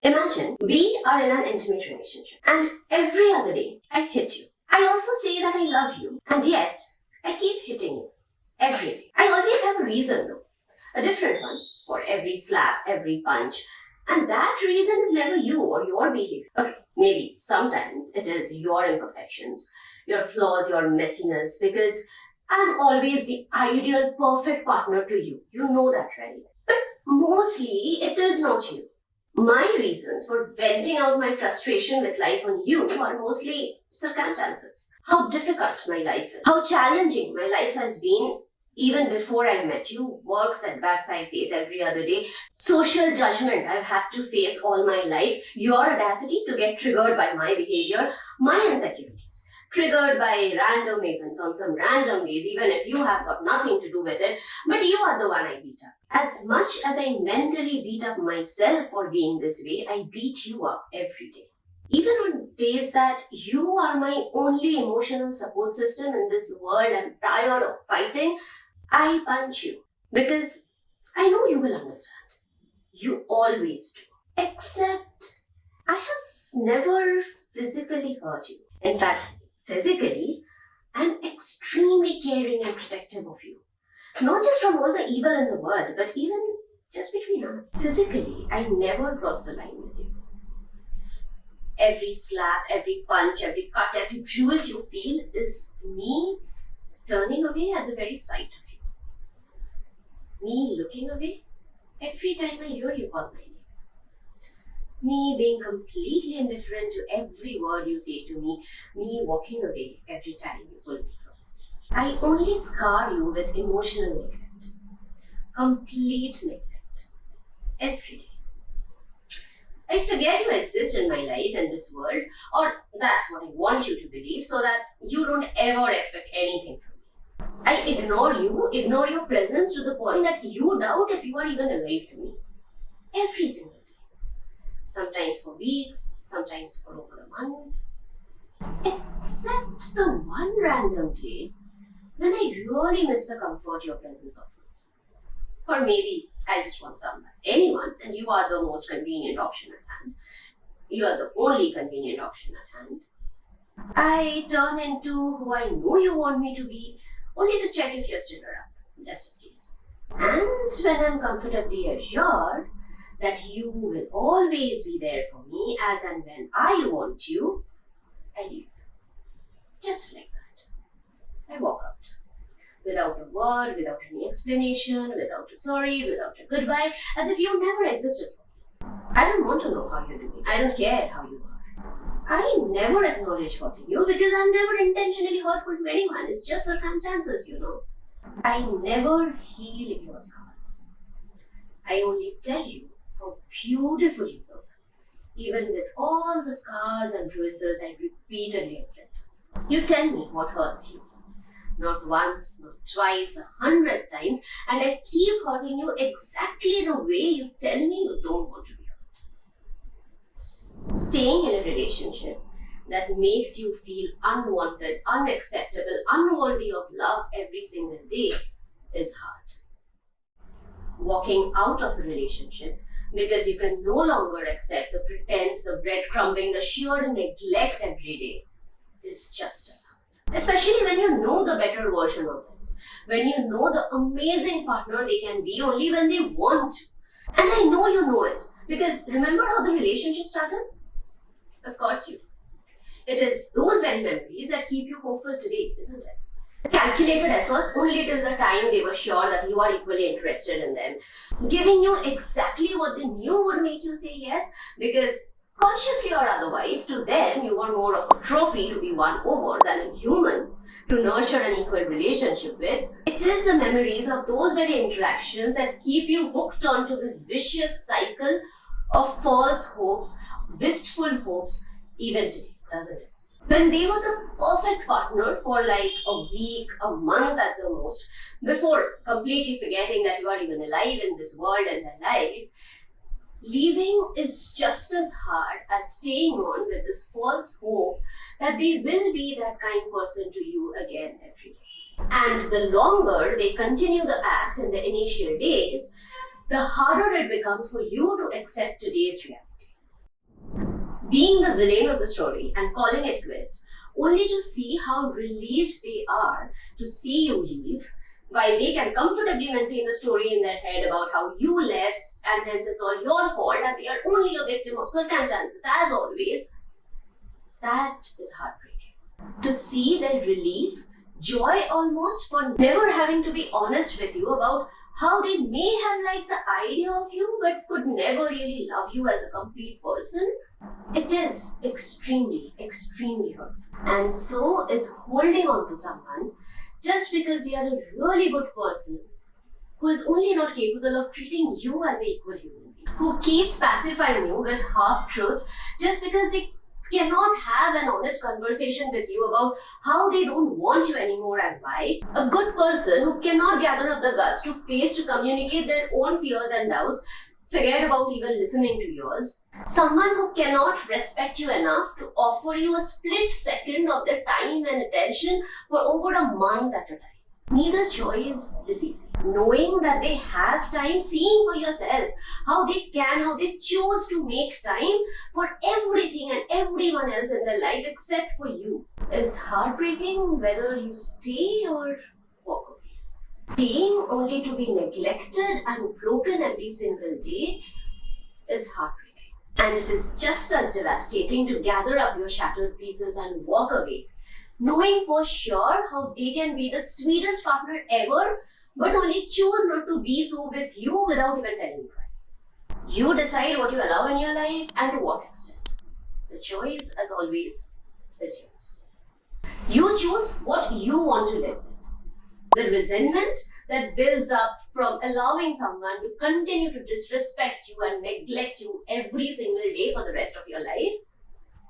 Imagine we are in an intimate relationship and every other day I hit you. I also say that I love you and yet I keep hitting you every day. I always have a reason though, a different one for every slap, every punch. And that reason is never you or your behavior. Okay, maybe sometimes it is your imperfections, your flaws, your messiness, because I'm always the ideal, perfect partner to you. You know that, right? But mostly it is not you. My reasons for venting out my frustration with life on you are mostly circumstances. How difficult my life is, how challenging my life has been even before I met you, work setbacks I face every other day, social judgment I've had to face all my life, your audacity to get triggered by my behavior, my insecurities, triggered by random events on some random days, even if you have got nothing to do with it, but you are the one I beat up. As much as I mentally beat up myself for being this way, I beat you up every day. Even on days that you are my only emotional support system in this world, I'm tired of fighting, I punch you. Because I know you will understand. You always do. Except, I have never physically hurt you. In fact, physically, I'm extremely caring and protective of you. Not just from all the evil in the world, but even just between us. Physically, I never cross the line with you. Every slap, every punch, every cut, every bruise you feel is me turning away at the very sight of you. Me looking away every time I hear you call my name. Me being completely indifferent to every word you say to me. Me walking away every time you pull me close. I only scar you with emotional neglect. Complete neglect. Every day. I forget you exist in my life in this world, or that's what I want you to believe, so that you don't ever expect anything from me. I ignore you, ignore your presence to the point that you doubt if you are even alive to me. Every single day. Sometimes for weeks, sometimes for over a month. Except the one random day when I really miss the comfort your presence offers. Or maybe I just want anyone, and you are the most convenient option at hand. You are the only convenient option at hand. I turn into who I know you want me to be, only to check if you're still around, just in case. And when I'm comfortably assured that you will always be there for me as and when I want you, I leave. Just like that. I walk out. Without a word, without any explanation, without a sorry, without a goodbye, as if you never existed for me. I don't want to know how you're doing. I don't care how you are. I never acknowledge hurting you because I'm never intentionally hurtful to anyone. It's just circumstances, you know. I never heal your scars. I only tell you how beautiful you look, even with all the scars and bruises I repeatedly inflict. You tell me what hurts you. Not once, not twice, 100 times, and I keep hurting you exactly the way you tell me you don't want to be hurt. Staying in a relationship that makes you feel unwanted, unacceptable, unworthy of love every single day is hard. Walking out of a relationship because you can no longer accept the pretense, the breadcrumbing, the sheer neglect every day is just as hard. Especially when you know the better version of things, when you know the amazing partner they can be only when they want to. And I know you know it, because remember how the relationship started? Of course you do. It is those very memories that keep you hopeful today, isn't it? Calculated efforts only till the time they were sure that you are equally interested in them, giving you exactly what they knew would make you say yes, because consciously or otherwise, to them, you were more of a trophy to be won over than a human to nurture an equal relationship with. It is the memories of those very interactions that keep you hooked onto this vicious cycle of false hopes, wistful hopes, even today, doesn't it? When they were the perfect partner for like a week, a month at the most, before completely forgetting that you are even alive in this world and alive, leaving is just as hard as staying on with this false hope that they will be that kind person to you again every day. And the longer they continue the act in the initial days, the harder it becomes for you to accept today's reality. being the villain of the story and calling it quits, only to see how relieved they are to see you leave, while they can comfortably maintain the story in their head about how you left and hence it's all your fault and they are only a victim of circumstances as always. That is heartbreaking. To see their relief, joy almost, for never having to be honest with you about how they may have liked the idea of you but could never really love you as a complete person. It is extremely, extremely hurtful. And so is holding on to someone just because they are a really good person who is only not capable of treating you as an equal human being, who keeps pacifying you with half-truths just because they cannot have an honest conversation with you about how they don't want you anymore and why. A good person who cannot gather up the guts to face to communicate their own fears and doubts, forget about even listening to yours. Someone who cannot respect you enough to offer you a split second of their time and attention for over a month at a time. Neither choice is easy. Knowing that they have time, seeing for yourself how they choose to make time for everything and everyone else in their life except for you, is heartbreaking whether you stay or walk away. Staying only to be neglected and broken every single day is heartbreaking. And it is just as devastating to gather up your shattered pieces and walk away, knowing for sure how they can be the sweetest partner ever, but only choose not to be so with you without even telling you why. You decide what you allow in your life and to what extent. The choice, as always, is yours. You choose what you want to live with. The resentment that builds up from allowing someone to continue to disrespect you and neglect you every single day for the rest of your life,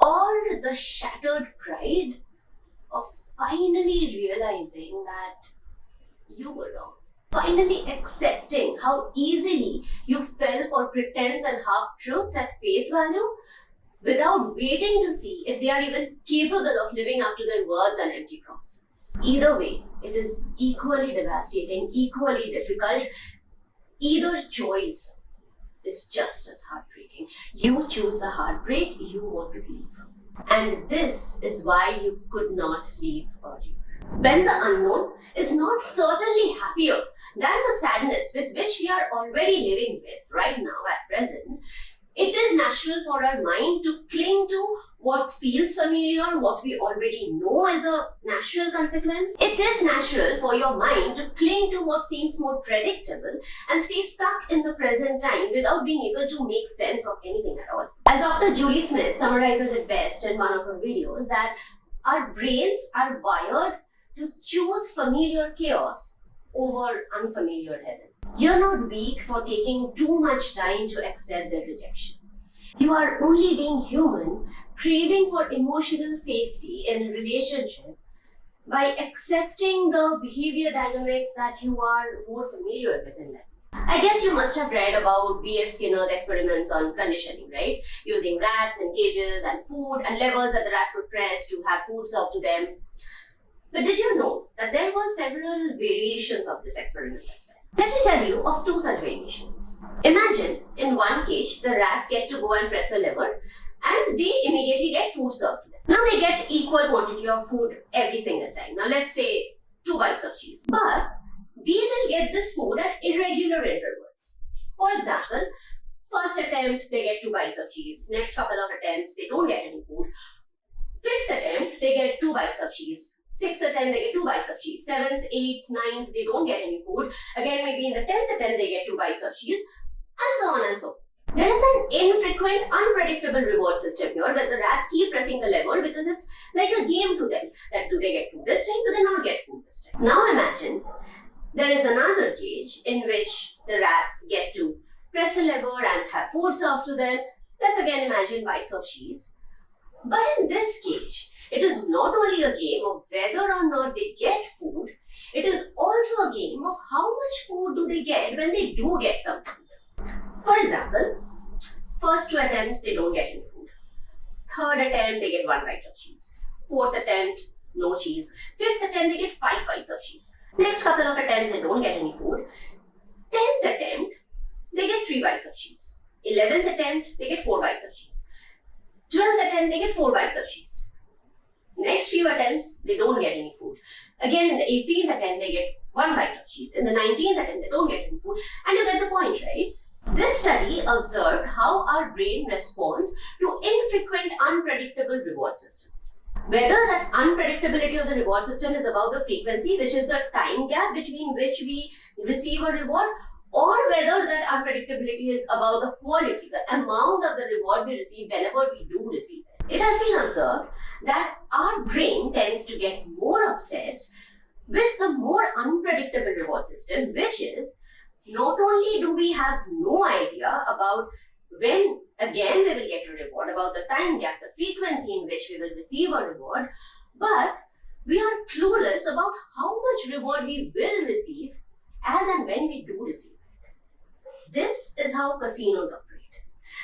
or the shattered pride of finally realizing that you were wrong. Finally accepting how easily you fell for pretense and half-truths at face value without waiting to see if they are even capable of living up to their words and empty promises. Either way, it is equally devastating, equally difficult. Either choice is just as heartbreaking. You choose the heartbreak you want to leave. And this is why you could not leave earlier. When the unknown is not certainly happier than the sadness with which we are already living with right now at present, it is natural for our mind to cling to what feels familiar, what we already know is a natural consequence. It is natural for your mind to cling to what seems more predictable and stay stuck in the present time without being able to make sense of anything at all. As Dr. Julie Smith summarizes it best in one of her videos, that our brains are wired to choose familiar chaos over unfamiliar heaven. You're not weak for taking too much time to accept their rejection. You are only being human, craving for emotional safety in a relationship by accepting the behavior dynamics that you are more familiar with in life. I guess you must have read about B.F. Skinner's experiments on conditioning, right? Using rats in cages and food and levers that the rats would press to have food served to them. But did you know that there were several variations of this experiment as well? Let me tell you of two such variations. Imagine in one cage, the rats get to go and press a lever and they immediately get food served to them. Now they get equal quantity of food every single time. Now let's say 2 bites of cheese. But they will get this food at irregular intervals. For example, first attempt they get 2 bites of cheese. Next couple of attempts they don't get any food. 5th attempt they get 2 bites of cheese. 6th attempt they get 2 bites of cheese. 7th, 8th, 9th they don't get any food. Again maybe in the 10th attempt they get 2 bites of cheese, and so on and so forth. There is an infrequent, unpredictable reward system here where the rats keep pressing the lever because it's like a game to them. That do they get food this time? Do they not get food this time? Now imagine there is another cage in which the rats get to press the lever and have food served to them. Let's again imagine bites of cheese. But in this cage, it is not only a game of whether or not they get food, it is also a game of how much food do they get when they do get some food. For example, first 2 attempts they don't get any food. 3rd attempt they get 1 bite of cheese. 4th attempt, no cheese. 5th attempt they get 5 bites of cheese. Next couple of attempts they don't get any food. 10th attempt they get 3 bites of cheese. 11th attempt they get 4 bites of cheese. 12th attempt, they get 4 bites of cheese. Next few attempts, they don't get any food. Again, in the 18th attempt, they get 1 bite of cheese. In the 19th attempt, they don't get any food. And you get the point, right? This study observed how our brain responds to infrequent, unpredictable reward systems. Whether that unpredictability of the reward system is about the frequency, which is the time gap between which we receive a reward, or whether that unpredictability is about the quality, the amount of the reward we receive whenever we do receive it. It has been observed that our brain tends to get more obsessed with the more unpredictable reward system, which is not only do we have no idea about when again we will get a reward, about the time gap, the frequency in which we will receive a reward, but we are clueless about how much reward we will receive as and when we do receive it. This is how casinos operate.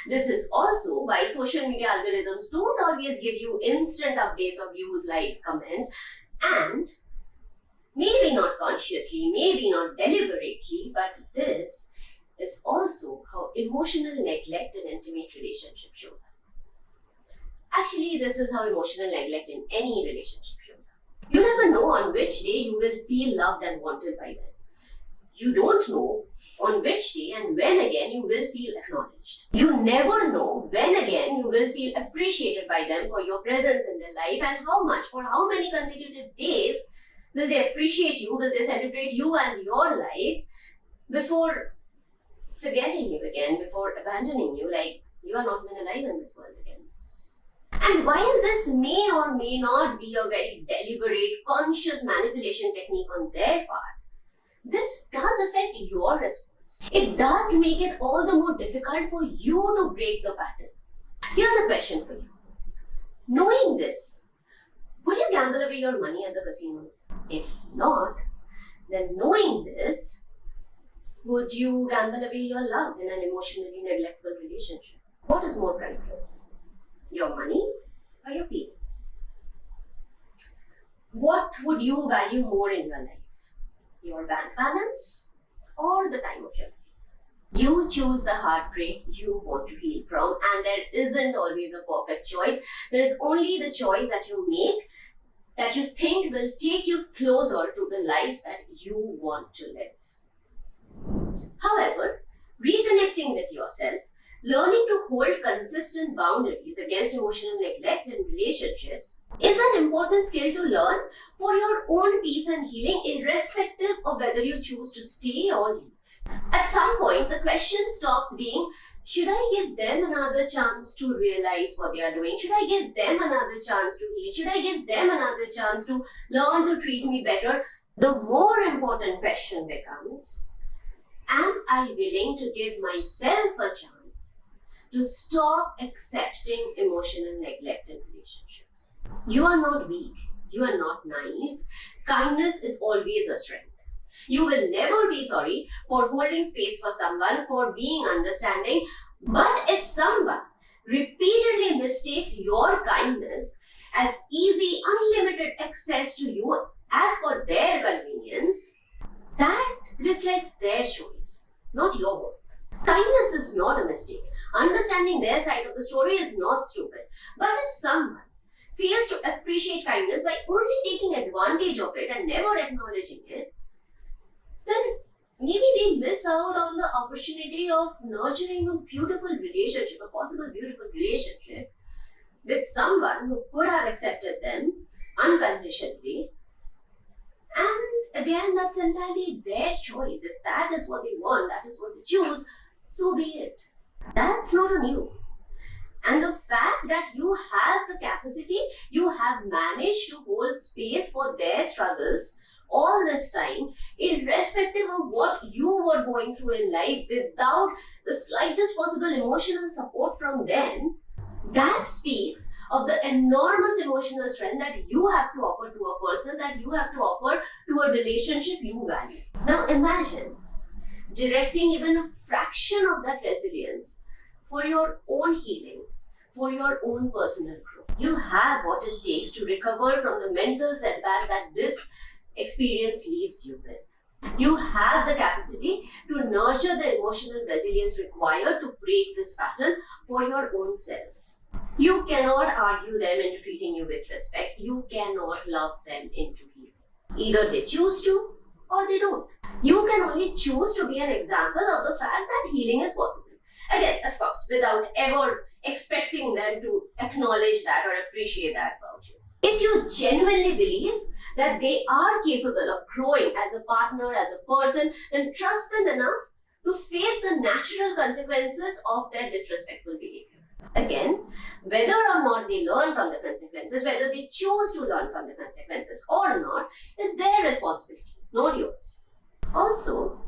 This is also why social media algorithms don't always give you instant updates of views, likes, comments, and maybe not consciously, maybe not deliberately, but this is also how emotional neglect in intimate relationship shows up. Actually, this is how emotional neglect in any relationship shows up. You never know on which day you will feel loved and wanted by them. You don't know on which day and when again you will feel acknowledged. You never know when again you will feel appreciated by them for your presence in their life, and how much, for how many consecutive days will they appreciate you, will they celebrate you and your life before forgetting you again, before abandoning you, like you are not even alive in this world again. And while this may or may not be a very deliberate, conscious manipulation technique on their part, this does affect your response. It does make it all the more difficult for you to break the pattern. Here's a question for you. Knowing this, would you gamble away your money at the casinos? If not, then knowing this, would you gamble away your love in an emotionally neglectful relationship? What is more priceless? Your money or your feelings? What would you value more in your life? Your bank balance or the time of your life? You choose the heartbreak you want to heal from, and there isn't always a perfect choice. There is only the choice that you make that you think will take you closer to the life that you want to live. However, reconnecting with yourself, learning to hold consistent boundaries against emotional neglect in relationships is an important skill to learn for your own peace and healing, irrespective of whether you choose to stay or leave. At some point, the question stops being, should I give them another chance to realize what they are doing? Should I give them another chance to heal? Should I give them another chance to learn to treat me better? The more important question becomes, am I willing to give myself a chance to stop accepting emotional neglect in relationships? You are not weak. You are not naive. Kindness is always a strength. You will never be sorry for holding space for someone, for being understanding. But if someone repeatedly mistakes your kindness as easy, unlimited access to you as for their convenience, that reflects their choice, not your worth. Kindness is not a mistake. Understanding their side of the story is not stupid. But if someone fails to appreciate kindness by only taking advantage of it and never acknowledging it, then maybe they miss out on the opportunity of nurturing a beautiful relationship, a possible beautiful relationship with someone who could have accepted them unconditionally. And again, that's entirely their choice. If that is what they want, that is what they choose, so be it. That's not on you. And the fact that you have the capacity, you have managed to hold space for their struggles all this time, irrespective of what you were going through in life, without the slightest possible emotional support from them, that speaks of the enormous emotional strength that you have to offer to a person, that you have to offer to a relationship you value. Now imagine directing even a fraction of that resilience for your own healing, for your own personal growth. You have what it takes to recover from the mental setback that this experience leaves you with. You have the capacity to nurture the emotional resilience required to break this pattern for your own self. You cannot argue them into treating you with respect. You cannot love them into healing. Either they choose to or they don't. You can only choose to be an example of the fact that healing is possible. Again, of course, without ever expecting them to acknowledge that or appreciate that about you. If you genuinely believe that they are capable of growing as a partner, as a person, then trust them enough to face the natural consequences of their disrespectful behavior. Again, whether or not they learn from the consequences, whether they choose to learn from the consequences or not, is their responsibility, not yours. Also,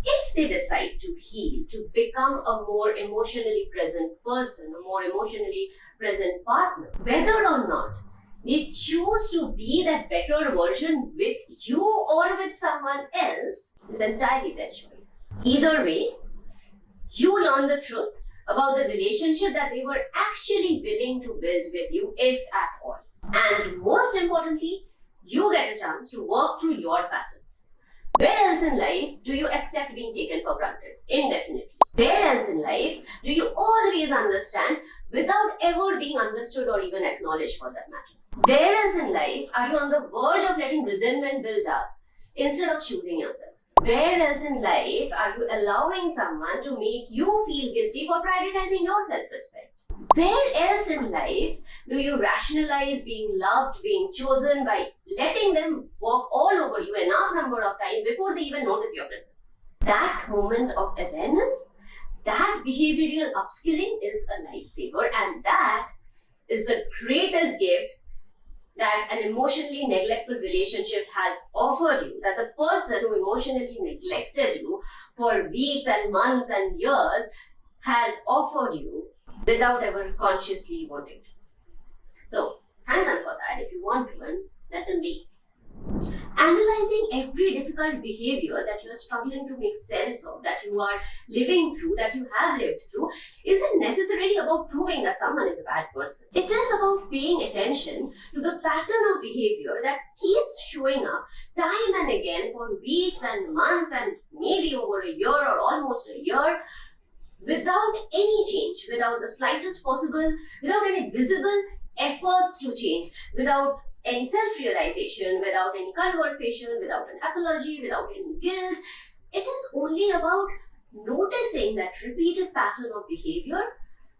if they decide to heal, to become a more emotionally present person, a more emotionally present partner, whether or not they choose to be that better version with you or with someone else is entirely their choice. Either way, you learn the truth about the relationship that they were actually willing to build with you, if at all. And most importantly, you get a chance to work through your patterns. Where else in life do you accept being taken for granted indefinitely? Where else in life do you always understand without ever being understood or even acknowledged for that matter? Where else in life are you on the verge of letting resentment build up instead of choosing yourself? Where else in life are you allowing someone to make you feel guilty for prioritizing your self-respect? Where else in life do you rationalize being loved, being chosen by letting them walk all over you enough number of times before they even notice your presence? That moment of awareness, that behavioral upskilling is a lifesaver, and that is the greatest gift that an emotionally neglectful relationship has offered you, that the person who emotionally neglected you for weeks and months and years has offered you without ever consciously wanting to. So, thank them for that. If you want to, and let them be. Analyzing every difficult behavior that you are struggling to make sense of, that you are living through, that you have lived through, isn't necessarily about proving that someone is a bad person. It is about paying attention to the pattern of behavior that keeps showing up time and again for weeks and months and maybe over a year or almost a year, without any change, without the slightest possible, without any visible efforts to change, without any self-realization, without any conversation, without an apology, without any guilt. It is only about noticing that repeated pattern of behavior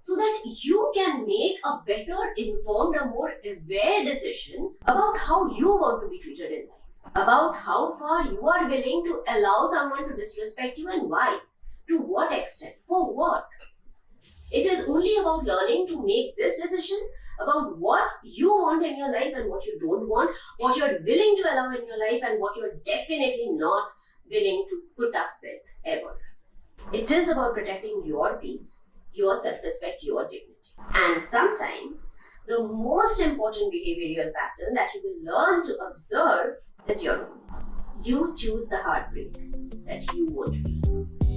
so that you can make a better informed, a more aware decision about how you want to be treated in life, about how far you are willing to allow someone to disrespect you and why, to what extent, for what. It is only about learning to make this decision about what you want in your life and what you don't want, what you're willing to allow in your life and what you're definitely not willing to put up with ever. It is about protecting your peace, your self-respect, your dignity. And sometimes the most important behavioral pattern that you will learn to observe is your own. You choose the heartbreak that you want to be.